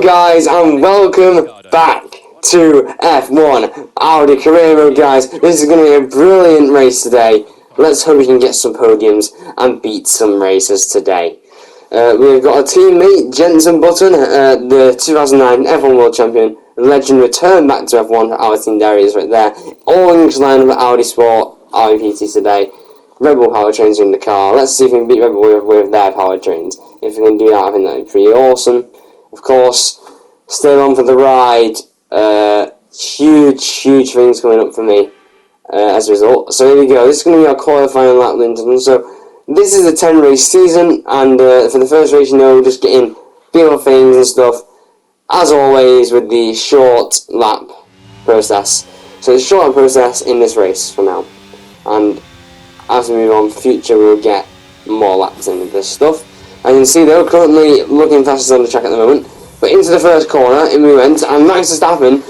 guys, and welcome back to F1 Audi career mode, guys. This is going to be a brilliant race today. Let's hope we can get some podiums and beat some racers today. We've got a teammate, Jenson Button, the 2009 F1 World Champion, legend, returned back to F1 for our team. There he is right there. All English line of Audi Sport RPT today. Red Bull powertrains are in the car. Let's see if we can beat Red Bull with their powertrains. If we can do that, I think that would be pretty awesome. Of course, stay on for the ride. Huge things coming up for me as a result. So here we go. This is going to be our qualifying lap, Linton. So this is a 10-race season, and for the first race, we're just getting feel things and stuff. As always, with the short lap process. So it's a short lap process in this race for now, and as we move on, future we'll get more laps in with this stuff. And you can see though, currently looking fastest on the track at the moment. But into the first corner, in we went, and Max Verstappen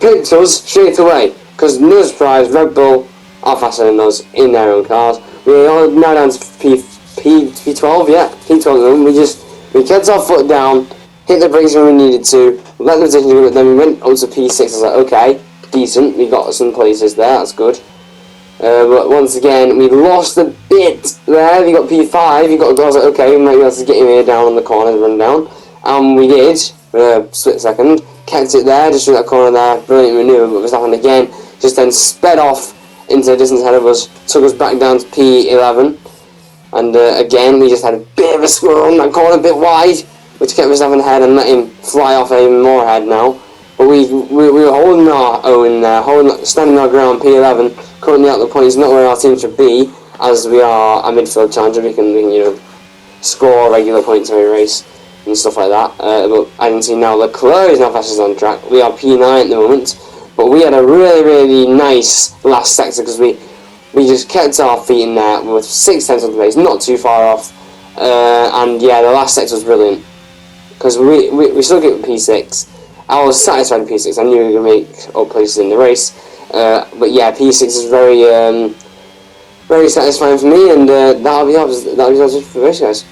picked us straight away. Because no surprise, Red Bull are faster than us in their own cars. We are now down to P12, yeah, P12 at the moment. We kept our foot down, hit the brakes when we needed to, let the position go, but then we went up to P6. I was like, okay, decent, we got some places there, that's good. But once again, we lost a bit there. We got P5, I was like, okay, we might be able to get him here down on the corner and run down. And we did, for a split second. Kept it there, just through that corner there. Brilliant manoeuvre, but Verstappen again just then sped off into the distance ahead of us, took us back down to P11. And again, we just had a bit of a squirrel on that corner, a bit wide, which kept Verstappen ahead and let him fly off even more ahead now. But we were holding our own there, standing our ground, P11, currently out the points, not where our team should be, as we are a midfield challenger. We can score regular points every race and stuff like that. But I can see now Leclerc is now fastest on track. We are P9 at the moment, but we had a really nice last sector because we just kept our feet in there with 6 tenths of the pace, not too far off. And yeah, the last sector was brilliant because we still get P6. I was satisfied with P6. I knew we were going to make up places in the race. But yeah, P6 is very satisfying for me, and that'll be ours for the race, guys.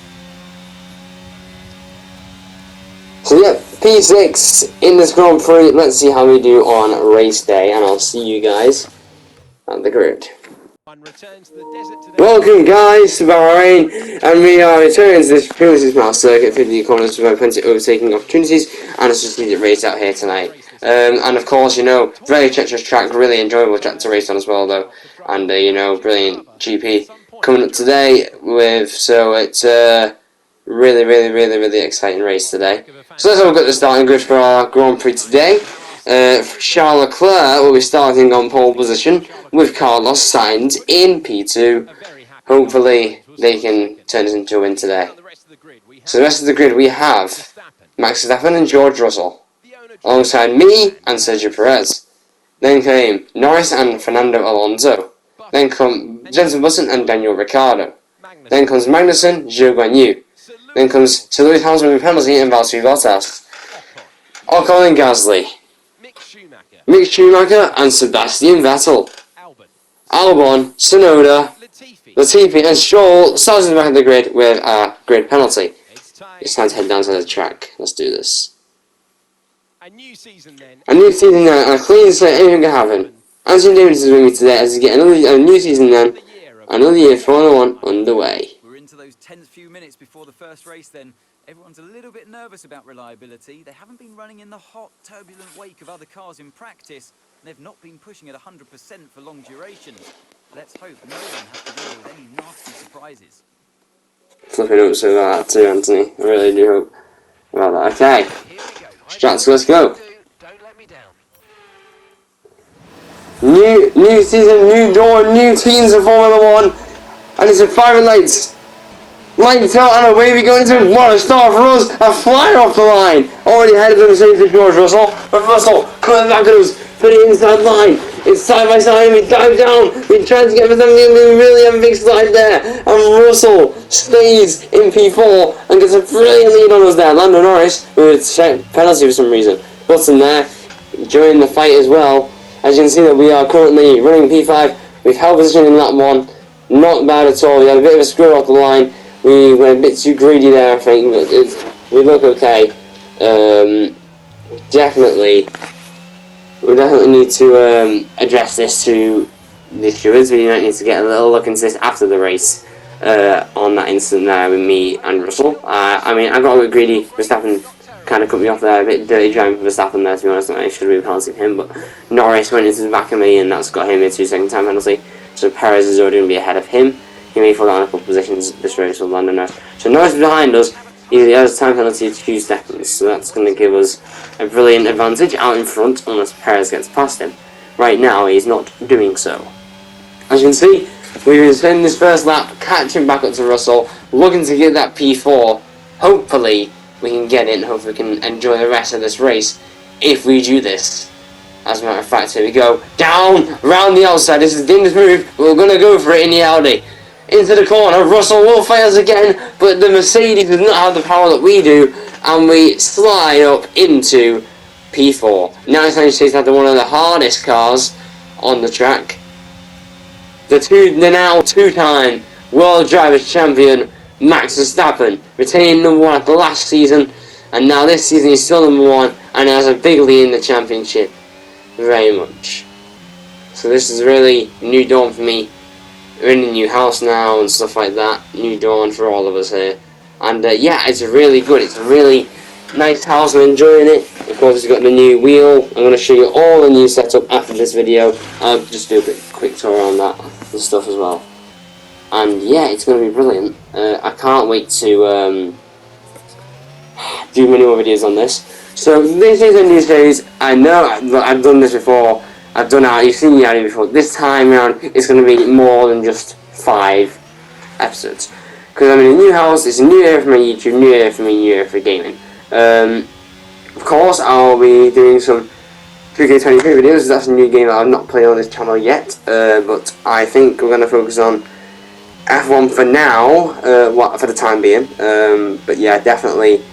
So yeah, P6 in this Grand Prix. Let's see how we do on race day, and I'll see you guys at the grid. Welcome guys to Bahrain, and we are returning to this previously smart circuit, 50 corners with plenty of overtaking opportunities, and a strategic race out here tonight. And of course, very treacherous track, really enjoyable track to race on as well though, and brilliant GP coming up today so it's a really exciting race today. So let's have a look at the starting grid for our Grand Prix today. Charles Leclerc will be starting on pole position with Carlos Sainz in P2. Hopefully they can turn this into a win today. So the rest of the grid we have Max Verstappen and George Russell, alongside me and Sergio Perez. Then came Norris and Fernando Alonso. Then come Jenson Button and Daniel Ricciardo. Then comes Magnussen, Zhou Guanyu. Then comes Sir Lewis Hamilton with penalty and Valtteri Bottas. Ocon and Gasly. Mick Schumacher and Sebastian Vettel. Albon, Tsunoda, Latifi and Stroll starting back of the grid with a grid penalty. It's time to head down to the track. Let's do this. A new season then, and a clean slate, anything can happen. Anthony Davis is with me today as we get a new season then, another year Formula 1 underway. We're into those tense few minutes before the first race then. Everyone's a little bit nervous about reliability. They haven't been running in the hot, turbulent wake of other cars in practice. They've not been pushing at 100% for long durations. Let's hope no one has to deal with any nasty surprises. Flipping up so about that too, Anthony. I really do hope about that. Okay, Strats, let's go. Don't let me down. New season, new dawn, new teams in Formula 1, and it's a fire lights. Lights out and away we go into what a start for us, a flyer off the line. Already ahead of them, same for George Russell, but Russell coming back at us for the inside line. It's side by side, we dive down, we try to get for them, we really have a big slide there, and Russell stays in P4 and gets a brilliant lead on us there. Lando Norris, with a penalty for some reason, Button there, during the fight as well. As you can see that we are currently running P5, we've held position in lap 1, not bad at all, we had a bit of a screw off the line. We went a bit too greedy there, I think, but we look okay. Definitely, we definitely need to address this to the stewards. We might need to get a little look into this after the race. On that incident there with me and Russell. I mean, I got a bit greedy. Verstappen kind of cut me off there, a bit dirty driving for Verstappen there, to be honest. I should have been penaltying him, but Norris went into the back of me, and that's got him a 2-second time penalty. So Perez is already going to be ahead of him. He may fall down a couple of positions this race with Lando Norris. So Norris is behind us. He has a time penalty of 2 seconds, so that's going to give us a brilliant advantage out in front unless Perez gets past him. Right now, he's not doing so. As you can see, we've been spending this first lap catching back up to Russell, looking to get that P4. Hopefully, we can get it and hopefully we can enjoy the rest of this race if we do this. As a matter of fact, here we go. Down, round the outside. This is a dangerous move, but we're going to go for it in the Audi. Into the corner, Russell will fail us again, but the Mercedes does not have the power that we do, and we slide up into P4. Now it's actually had one of the hardest cars on the track. The now two-time World Drivers' Champion, Max Verstappen, retaining number 1 after last season, and now this season he's still number 1, and has a big lead in the championship. Very much. So this is really new dawn for me. We're in a new house now and stuff like that. New dawn for all of us here. And yeah, it's really good. It's a really nice house. I'm enjoying it. Of course, it's got the new wheel. I'm going to show you all the new setup after this video. I'll just do a quick tour on that and stuff as well. And yeah, it's going to be brilliant. I can't wait to do many more videos on this. So this is a new series. I know I've done this before. You've seen me out before. This time around, it's going to be more than just 5 episodes. Because I'm in a new house, it's a new era for my YouTube, new era for me, new era for gaming. Of course, I'll be doing some 2K23 videos. That's a new game that I've not played on this channel yet. But I think we're going to focus on F1 for now, for the time being. But yeah, definitely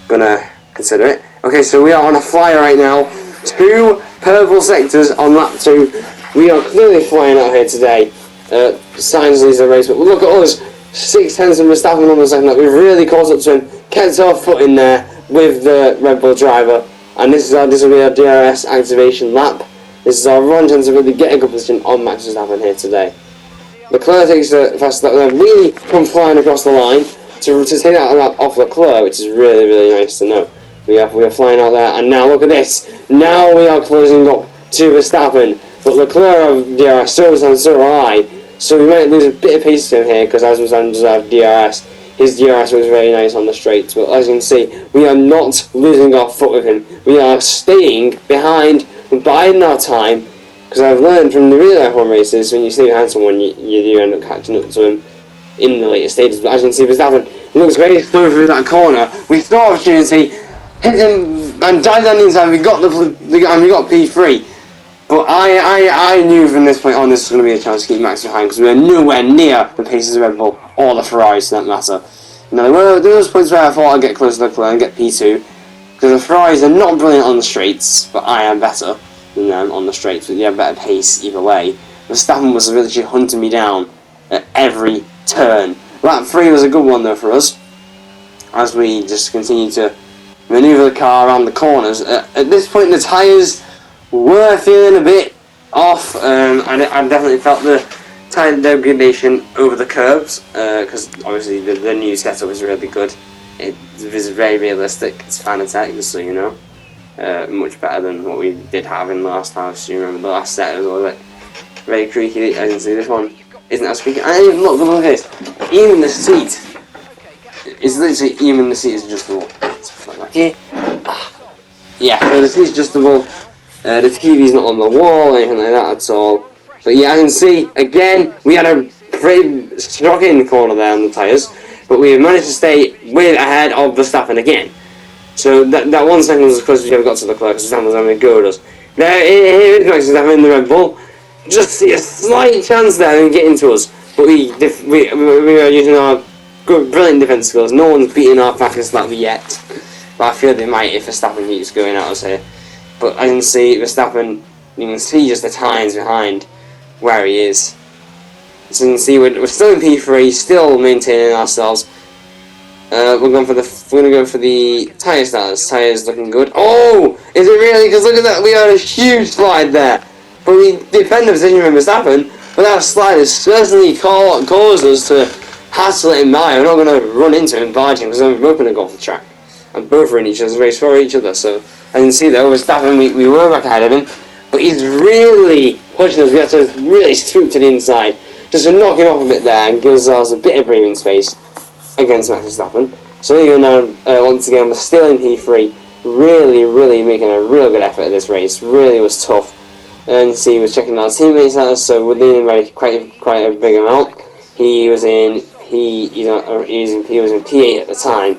going to consider it. Okay, so we are on a flyer right now. 2 purple sectors on lap 2. We are clearly flying out here today. Sainz leads the race, but look at us. 6/10 of Verstappen on the second lap. We've really caught up to him. Kept our foot in there with the Red Bull driver. And this will be our DRS activation lap. This is our one chance to really get a good position on Max Verstappen here today. Leclerc takes the fast lap. They've really come flying across the line to take that lap off Leclerc, which is really, really nice to know. We are flying out there, and now look at this. Now we are closing up to Verstappen, but Leclerc have DRS, so do I. So we might lose a bit of pace to him here, because as Verstappen does have DRS, his DRS was very nice on the straights. But as you can see, we are not losing our foot with him. We are staying behind, biding our time, because I've learned from the real F1 races, when you stay behind someone, you do end up catching up to him in the later stages. But as you can see, Verstappen looks very slow through that corner. We saw opportunity. Hit him and died on the inside. We got we got P3, but I knew from this point on this was going to be a chance to keep Max behind because we were nowhere near the paces of Red Bull or the Ferraris for that matter. Now there was points where I thought I'd get close to Leclerc and get P2 because the Ferraris are not brilliant on the straights, but I am better than them on the straights. But they have better pace either way. Verstappen was literally hunting me down at every turn. Lap 3 was a good one though for us as we just continue to maneuver the car around the corners. At this point the tyres were feeling a bit off. I definitely felt the tyre degradation over the curves because obviously the new setup is really good. It is very realistic. It's Fanatec, just so you know. Much better than what we did have in the last house. You remember the last set was a little bit very creaky. As you can see, this one isn't as creaky. And even look at this. Even the seat is literally is adjustable. Okay. Yeah, so the seat's adjustable. The TV's not on the wall or anything like that at all. But yeah, I can see again we had a pretty shocking corner there on the tyres, but we managed to stay way ahead of Verstappen again. So that 1 second was as close as we ever got to Leclerc because Verstappen was having a go at us. Here is Max Verstappen in the Red Bull. Just see a slight chance there in getting to us, but we are using our good, brilliant defense skills. No one's beaten our fastest lap yet. But I feel they might if Verstappen keeps going at us here. But I can see Verstappen, you can see just the times behind where he is. So you can see we're still in P3, still maintaining ourselves. We're gonna go for the tyre starters. Tyres looking good. Oh, is it really? Because look at that, we had a huge slide there, but we defend the position from Verstappen. But that slide has certainly caused us to hassle it in by. We're not going to run into him, barge him, because we're both going to go off the track, and both are in each other's race for each other. So as you can see though, Verstappen, we were back ahead of him, but he's really pushing us. We have to really swoop to the inside just to knock him off a bit there and gives us a bit of breathing space against Max Verstappen. So here now, once again, we're still in P3, really making a real good effort at this race. Really was tough. And see, he was checking our teammates at us, so we're leading by quite a big amount. He was in P8 at the time.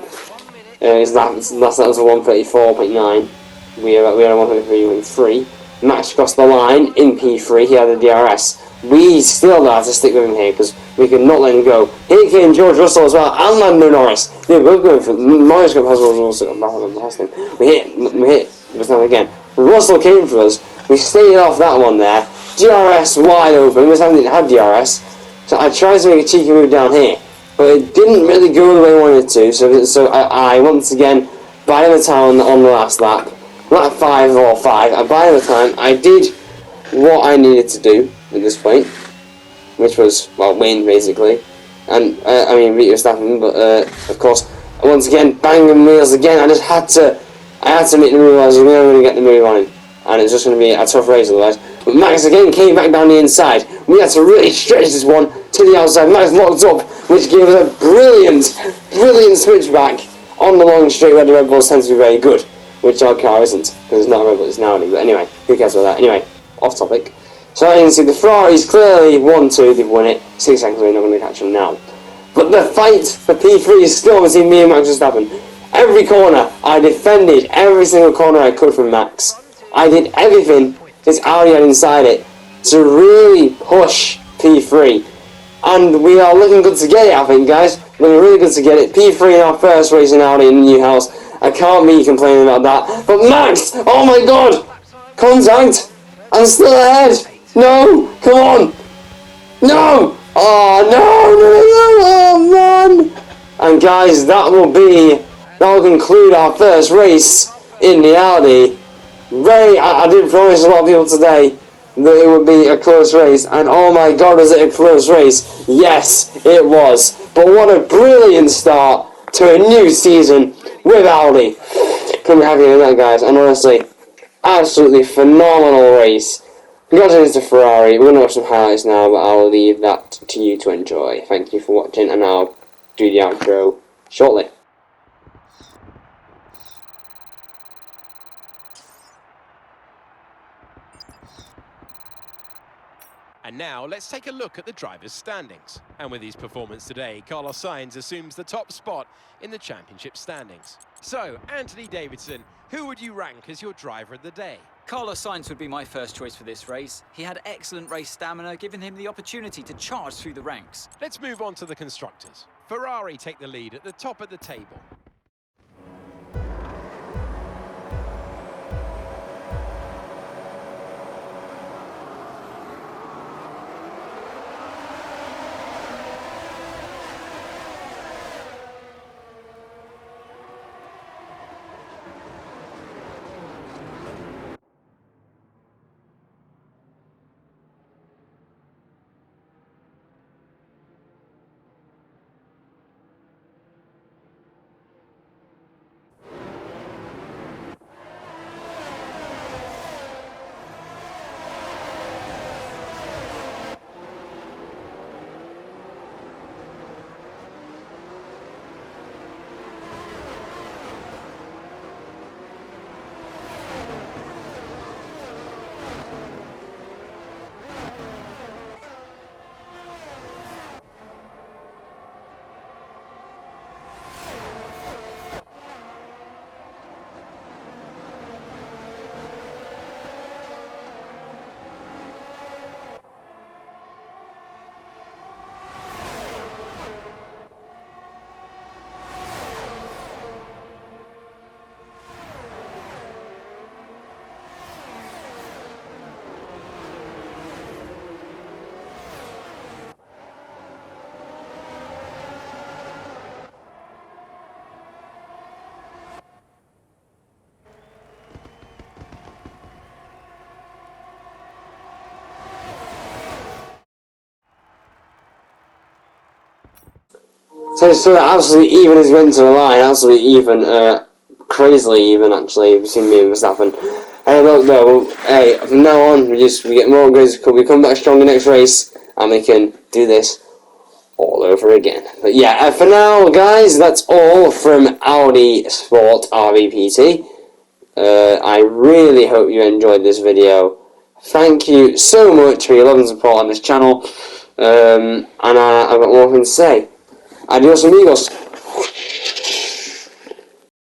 His last lap was a 1:34.9. We had a 1:33.3. Max crossed the line in P3. He had a DRS. We still had to stick with him here because we could not let him go. Here came George Russell as well, and Lando Norris. They were both going for Norris got past him. We hit Verstappen again. Russell came for us. We stayed off that one there. DRS wide open. Verstappen didn't have DRS, so I tried to make a cheeky move down here, but it didn't really go the way I wanted to. So I once again bided the time on the last lap. Lap 5 or 5. I bided the time. I did what I needed to do at this point, which was, well, win basically, and I mean beat Verstappen, but of course once again banging wheels again. I had to make the move, otherwise we weren't going to get the move on him, and it's just going to be a tough race otherwise. But Max again came back down the inside. We had to really stretch this one to the outside. Max locked up, which gave us a brilliant switchback on the long straight where the Red Bulls tend to be very good, which our car isn't, because it's not a Red Bull, it's an Audi. But anyway, who cares about that? Anyway, off topic. So as you can see, the Ferrari's clearly 1-2, they've won it. 6 seconds away, not going to catch them now. But the fight for P3 is still between me and Max Verstappen. Every corner, I defended every single corner I could from Max. I did everything this Audi had inside it to really push P3. And we are looking good to get it, I think, guys. Looking really good to get it. P3 in our first race in Audi in the new house. I can't be complaining about that. But Max, oh my god! Contact! I'm still ahead! No! Come on! No! Oh no! Oh man! And guys, that will conclude our first race in the Audi. I did promise a lot of people today that it would be a close race, and oh my god, was it a close race? Yes, it was. But what a brilliant start to a new season with Audi. Couldn't be happier than that, guys, and honestly, absolutely phenomenal race. Congratulations to Ferrari. We're going to watch some highlights now, but I'll leave that to you to enjoy. Thank you for watching, and I'll do the outro shortly. And now let's take a look at the drivers' standings. And with his performance today, Carlos Sainz assumes the top spot in the championship standings. So, Anthony Davidson, who would you rank as your driver of the day? Carlos Sainz would be my first choice for this race. He had excellent race stamina, giving him the opportunity to charge through the ranks. Let's move on to the constructors. Ferrari take the lead at the top of the table. So absolutely even as we went to the line, absolutely even, crazily even actually between me and Verstappen. Hey, look though, hey, from now on we get more upgrades, we come back stronger next race, and we can do this all over again. But yeah, for now, guys, that's all from Audi Sport RVPT. I really hope you enjoyed this video. Thank you so much for your love and support on this channel. And I've got more things to say. Adios amigos.